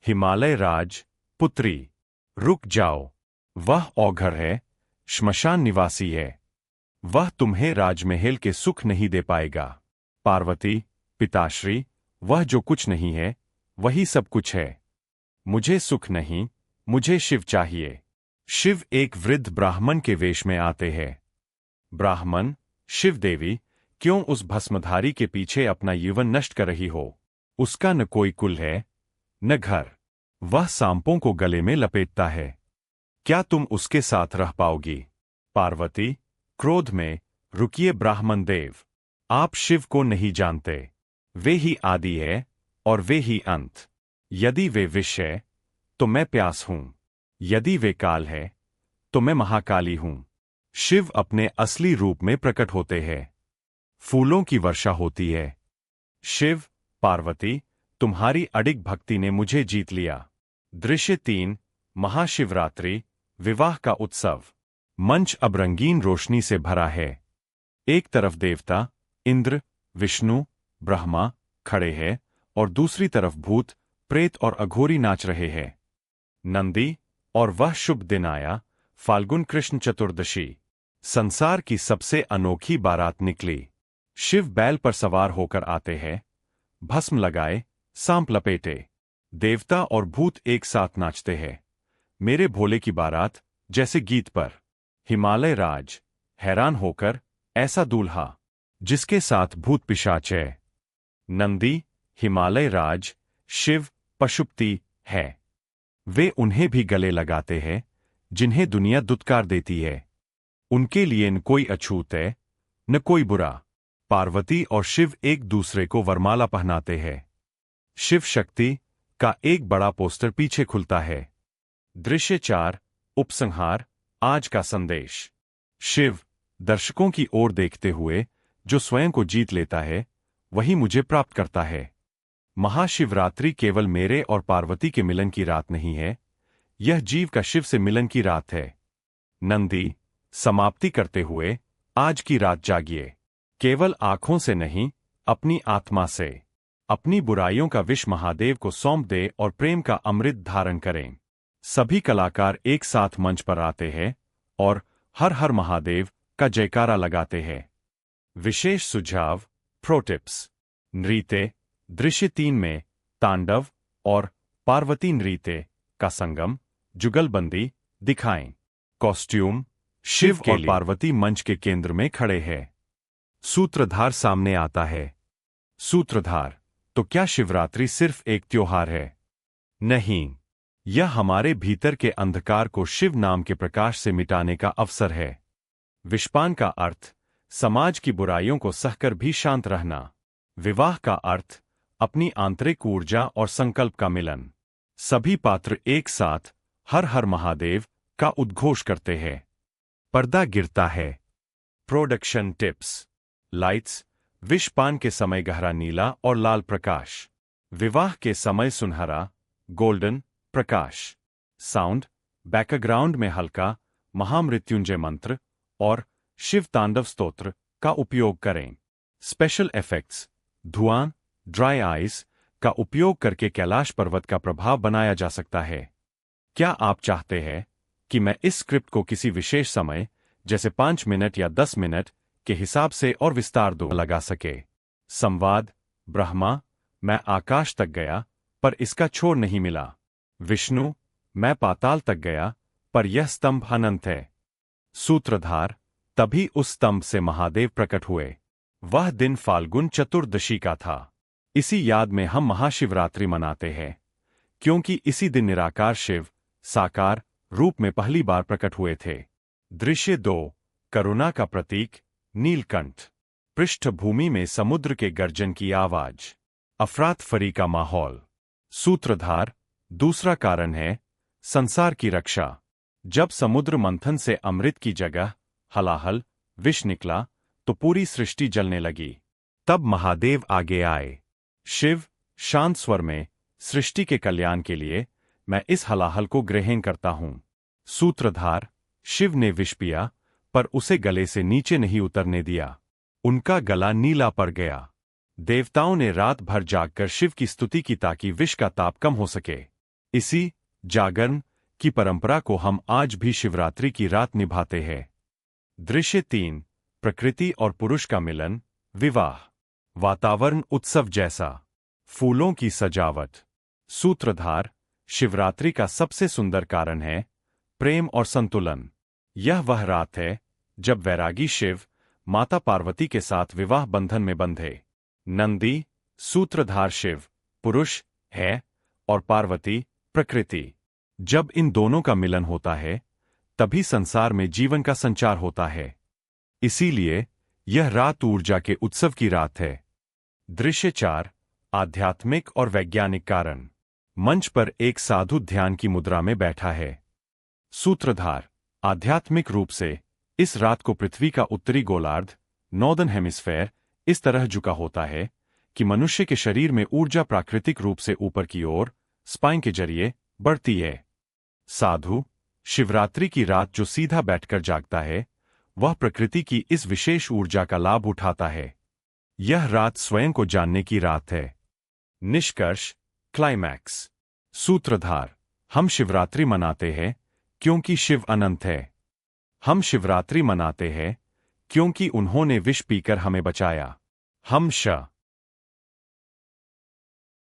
हिमालय राज, पुत्री, रुक जाओ। वह औघर है, श्मशान निवासी है। वह तुम्हें राजमहल के सुख नहीं दे पाएगा। पार्वती, पिताश्री, वह जो कुछ नहीं है, वही सब कुछ है। मुझे सुख नहीं, मुझे शिव चाहिए। शिव एक वृद्ध ब्राह्मण के वेश में आते हैं। ब्राह्मण, शिव देवी, क्यों उस भस्मधारी के पीछे अपना जीवन नष्ट कर रही हो? उसका न कोई कुल है, न घर। वह सांपों को गले में लपेटता है। क्या तुम उसके साथ रह पाओगी? पार्वती, क्रोध में, रुकिए ब्राह्मण देव। आप शिव को नहीं जानते। वे ही आदि है और वे ही अंत। यदि वे विष है, तो मैं प्यास हूं। यदि वे काल है, तो मैं महाकाली हूं। शिव अपने असली रूप में प्रकट होते हैं। फूलों की वर्षा होती है। शिव, पार्वती, तुम्हारी अडिग भक्ति ने मुझे जीत लिया। दृश्य 3, महाशिवरात्रि, विवाह का उत्सव। मंच अब रंगीन रोशनी से भरा है। एक तरफ देवता, इंद्र, विष्णु, ब्रह्मा खड़े हैं और दूसरी तरफ भूत, प्रेत और अघोरी नाच रहे हैं। नंदी, और वह शुभ दिन आया, फाल्गुन कृष्ण चतुर्दशी। संसार की सबसे अनोखी बारात निकली। शिव बैल पर सवार होकर आते हैं, भस्म लगाए, सांप लपेटे। देवता और भूत एक साथ नाचते हैं। मेरे भोले की बारात, जैसे गीत पर। हिमालय राज, हैरान होकर, ऐसा दूल्हा, जिसके साथ भूत पिशाच है। नंदी, हिमालय राज, शिव, पशुपति है। वे उन्हें भी गले लगाते हैं, जिन्हें दुनिया दुत्कार देती है। उनके लिए न कोई अछूत है, न कोई बुरा। पार्वती और शिव एक दूसरे को वरमाला पहनाते हैं। शिव शक्ति का एक बड़ा पोस्टर पीछे खुलता है। दृश्य 4, उपसंहार, आज का संदेश। शिव, दर्शकों की ओर देखते हुए, जो स्वयं को जीत लेता है, वही मुझे प्राप्त करता है। महाशिवरात्रि केवल मेरे और पार्वती के मिलन की रात नहीं है, यह जीव का शिव से मिलन की रात है। नंदी, समाप्ति करते हुए, आज की रात जागिए। केवल आंखों से नहीं, अपनी आत्मा से। अपनी बुराइयों का विष महादेव को सौंप दे और प्रेम का अमृत धारण करें। सभी कलाकार एक साथ मंच पर आते हैं और हर हर महादेव का जयकारा लगाते हैं। विशेष सुझाव, प्रो टिप्स। नृत्य, दृश्य 3 में तांडव और पार्वती नृत्य का संगम, जुगलबंदी दिखाएं। कॉस्ट्यूम, शिव और पार्वती मंच के केंद्र में खड़े हैं। सूत्रधार सामने आता है। सूत्रधार, तो क्या शिवरात्रि सिर्फ एक त्योहार है? नहीं, यह हमारे भीतर के अंधकार को शिव नाम के प्रकाश से मिटाने का अवसर है। विषपान का अर्थ, समाज की बुराइयों को सहकर भी शांत रहना। विवाह का अर्थ, अपनी आंतरिक ऊर्जा और संकल्प का मिलन। सभी पात्र एक साथ हर हर महादेव का उद्घोष करते हैं। पर्दा गिरता है। Production tips. लाइट्स, विषपान के समय गहरा नीला और लाल प्रकाश। विवाह के समय सुनहरा, गोल्डन प्रकाश। साउंड, बैकग्राउंड में हल्का महामृत्युंजय मंत्र और शिव तांडव स्तोत्र का उपयोग करें। स्पेशल इफेक्ट्स, धुआं, ड्राई आइज का उपयोग करके कैलाश पर्वत का प्रभाव बनाया जा सकता है। क्या आप चाहते हैं कि मैं इस स्क्रिप्ट को किसी विशेष समय, जैसे 5 मिनट या 10 मिनट के हिसाब से और विस्तार दो लगा सके? संवाद, ब्रह्मा, मैं आकाश तक गया, पर इसका छोर नहीं मिला। विष्णु, मैं पाताल तक गया, पर यह स्तंभ अनंत है। सूत्रधार, तभी उस स्तंभ से महादेव प्रकट हुए। वह दिन फाल्गुन चतुर्दशी का था। इसी याद में हम महाशिवरात्रि मनाते हैं, क्योंकि इसी दिन निराकार शिव साकार रूप में पहली बार प्रकट हुए थे। दृश्य 2, करुणा का प्रतीक, नीलकंठ। पृष्ठभूमि में समुद्र के गर्जन की आवाज। अफरातफरी का माहौल। सूत्रधार, दूसरा कारण है संसार की रक्षा। जब समुद्र मंथन से अमृत की जगह हलाहल विष निकला, तो पूरी सृष्टि जलने लगी। तब महादेव आगे आए। शिव, शांत स्वर में, सृष्टि के कल्याण के लिए मैं इस हलाहल को ग्रहण करता हूं। सूत्रधार, शिव ने विष पिया, पर उसे गले से नीचे नहीं उतरने दिया। उनका गला नीला पड़ गया। देवताओं ने रात भर जागकर शिव की स्तुति की ताकि विष का ताप कम हो सके। इसी जागरण की परंपरा को हम आज भी शिवरात्रि की रात निभाते हैं। दृश्य 3। प्रकृति और पुरुष का मिलन, विवाह। वातावरण उत्सव जैसा, फूलों की सजावट। सूत्रधार, शिवरात्रि का सबसे सुंदर कारण है प्रेम और संतुलन। यह वह रात है जब वैरागी शिव माता पार्वती के साथ विवाह बंधन में बंधे। नंदी, सूत्रधार शिव, पुरुष है और पार्वती प्रकृति। जब इन दोनों का मिलन होता है तभी संसार में जीवन का संचार होता है। इसीलिए यह रात ऊर्जा के उत्सव की रात है। दृश्य 4। आध्यात्मिक और वैज्ञानिक कारण। मंच पर एक साधु ध्यान की मुद्रा में बैठा है। सूत्रधार, आध्यात्मिक रूप से इस रात को पृथ्वी का उत्तरी गोलार्ध, नॉर्दर्न हेमिस्फेयर, इस तरह झुका होता है कि मनुष्य के शरीर में ऊर्जा प्राकृतिक रूप से ऊपर की ओर स्पाइन के जरिए बढ़ती है। साधु, शिवरात्रि की रात जो सीधा बैठकर जागता है वह प्रकृति की इस विशेष ऊर्जा का लाभ उठाता है। यह रात स्वयं को जानने की रात है। निष्कर्ष, क्लाइमैक्स। सूत्रधार, हम शिवरात्रि मनाते हैं क्योंकि शिव अनंत है। हम शिवरात्रि मनाते हैं क्योंकि उन्होंने विष पीकर हमें बचाया। हम